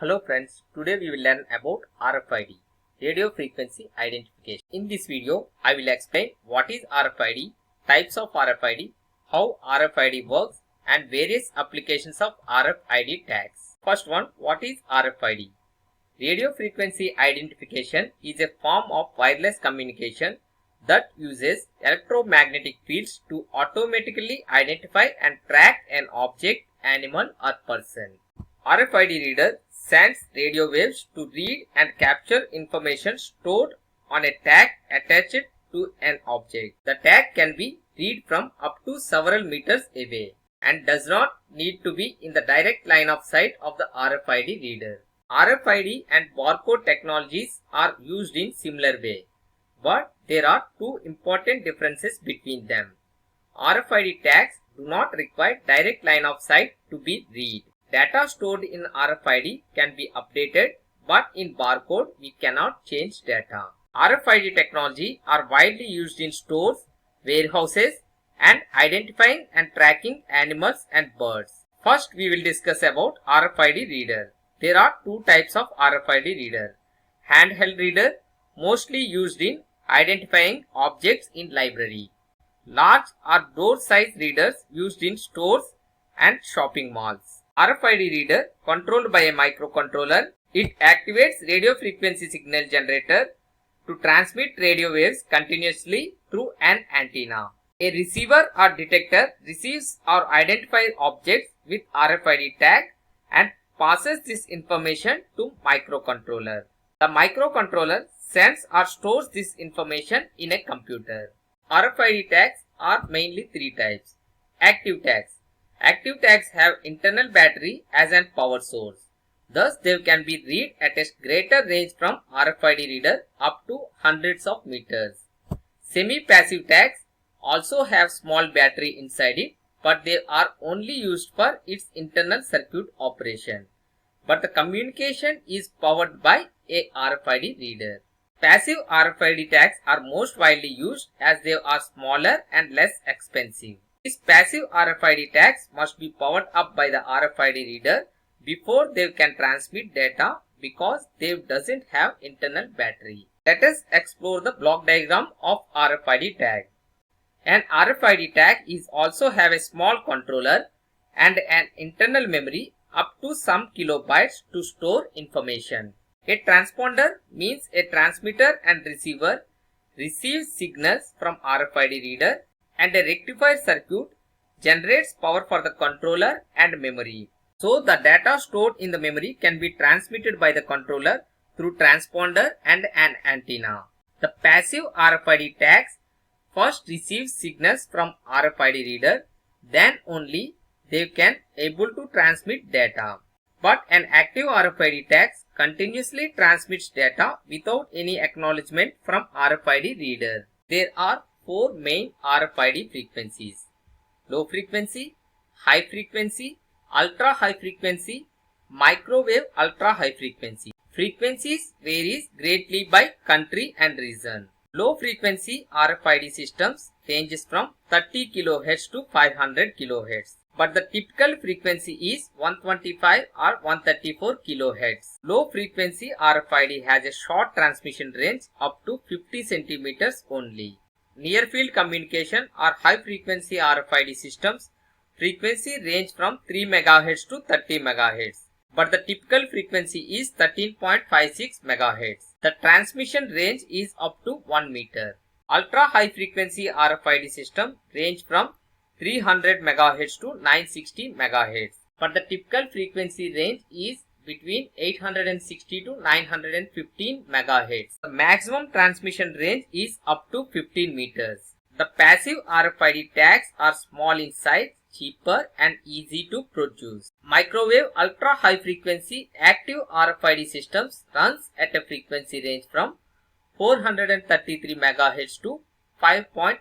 Hello friends, today we will learn about RFID, Radio Frequency Identification. In this video, I will explain what is RFID, types of RFID, how RFID works and various applications of RFID tags. First one, what is RFID? Radio Frequency Identification is a form of wireless communication that uses electromagnetic fields to automatically identify and track an object, animal or person. RFID reader sends radio waves to read and capture information stored on a tag attached to an object. The tag can be read from up to several meters away and does not need to be in the direct line of sight of the RFID reader. RFID and barcode technologies are used in similar way, but there are two important differences between them. RFID tags do not require direct line of sight to be read. Data stored in RFID can be updated, but in barcode we cannot change data. RFID technology are widely used in stores, warehouses and identifying and tracking animals and birds. First we will discuss about RFID reader. There are two types of RFID reader. Handheld reader, mostly used in identifying objects in library. Large or door-size readers used in stores and shopping malls. RFID reader controlled by a microcontroller. It activates radio frequency signal generator to transmit radio waves continuously through an antenna. A receiver or detector receives or identifies objects with RFID tag and passes this information to microcontroller. The microcontroller sends or stores this information in a computer. RFID tags are mainly three types. Active tags. Active tags have internal battery as an power source. Thus, they can be read at a greater range from RFID reader up to hundreds of meters. Semi-passive tags also have small battery inside it, but they are only used for its internal circuit operation. But the communication is powered by a RFID reader. Passive RFID tags are most widely used as they are smaller and less expensive. These passive RFID tags must be powered up by the RFID reader before they can transmit data because they doesn't have internal battery. Let us explore the block diagram of RFID tag. An RFID tag is also have a small controller and an internal memory up to some kilobytes to store information. A transponder means a transmitter and receiver receives signals from RFID reader, and a rectifier circuit generates power for the controller and memory. So the data stored in the memory can be transmitted by the controller through transponder and an antenna. The passive RFID tags first receive signals from RFID reader, then only they can able to transmit data. But an active RFID tag continuously transmits data without any acknowledgement from RFID reader. There are four main RFID frequencies: low frequency, high frequency, ultra high frequency, microwave ultra high frequency. Frequencies varies greatly by country and region. Low frequency RFID systems ranges from 30 kHz to 500 kHz. But the typical frequency is 125 or 134 kHz. Low frequency RFID has a short transmission range up to 50 centimeters only. Near field communication or high frequency RFID systems frequency range from 3 MHz to 30 MHz. But the typical frequency is 13.56 MHz. The transmission range is up to 1 meter. Ultra high frequency RFID system range from 300 MHz to 960 MHz. But the typical frequency range is between 860 to 915 MHz. The maximum transmission range is up to 15 meters. The passive RFID tags are small in size, cheaper and easy to produce. Microwave ultra high frequency active RFID systems runs at a frequency range from 433 MHz to 5.8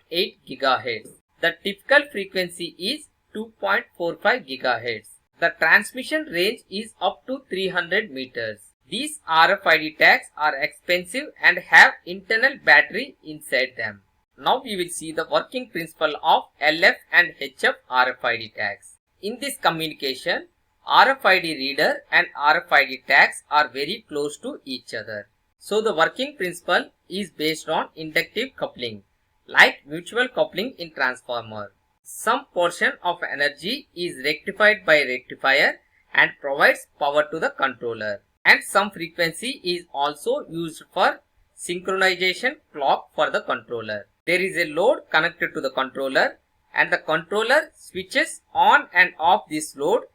GHz. The typical frequency is 2.45 GHz. The transmission range is up to 300 meters. These RFID tags are expensive and have internal battery inside them. Now we will see the working principle of LF and HF RFID tags. In this communication, RFID reader and RFID tags are very close to each other. So the working principle is based on inductive coupling, like mutual coupling in transformer. Some portion of energy is rectified by rectifier and provides power to the controller. And some frequency is also used for synchronization clock for the controller. There is a load connected to the controller and the controller switches on and off this load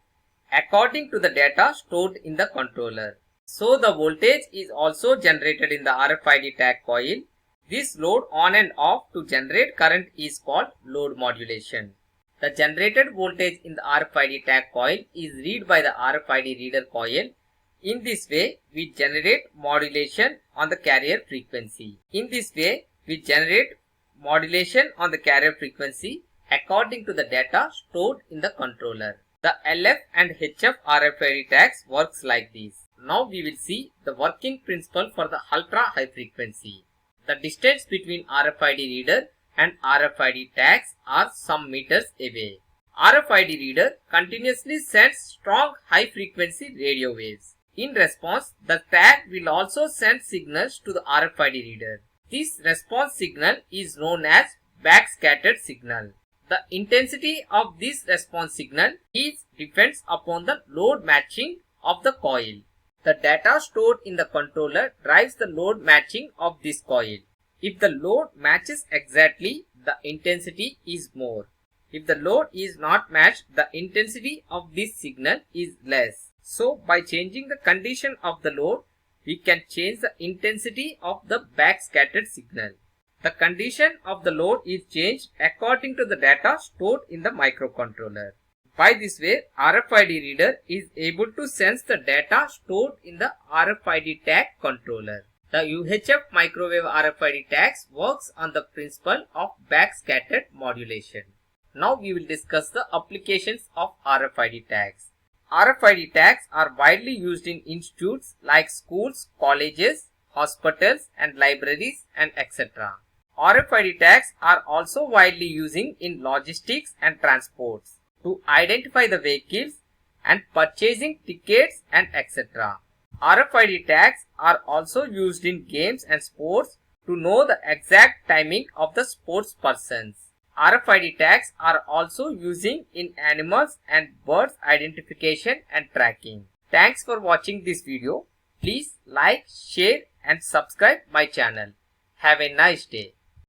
according to the data stored in the controller. So the voltage is also generated in the RFID tag coil. This load on and off to generate current is called load modulation. The generated voltage in the RFID tag coil is read by the RFID reader coil. In this way, we generate modulation on the carrier frequency. According to the data stored in the controller. The LF and HF RFID tags works like this. Now we will see the working principle for the ultra high frequency. The distance between RFID reader and RFID tags are some meters away. RFID reader continuously sends strong high frequency radio waves. In response, the tag will also send signals to the RFID reader. This response signal is known as backscattered signal. The intensity of this response signal depends upon the load matching of the coil. The data stored in the controller drives the load matching of this coil. If the load matches exactly, the intensity is more. If the load is not matched, the intensity of this signal is less. So, by changing the condition of the load, we can change the intensity of the backscattered signal. The condition of the load is changed according to the data stored in the microcontroller. By this way, RFID reader is able to sense the data stored in the RFID tag controller. The UHF microwave RFID tags works on the principle of backscattered modulation. Now we will discuss the applications of RFID tags. RFID tags are widely used in institutes like schools, colleges, hospitals and libraries and etc. RFID tags are also widely used in logistics and transports to identify the vehicles and purchasing tickets and etc. RFID tags are also used in games and sports to know the exact timing of the sports persons. RFID tags are also used in animals and birds identification and tracking. Thanks for watching this video. Please like, share and subscribe my channel. Have a nice day.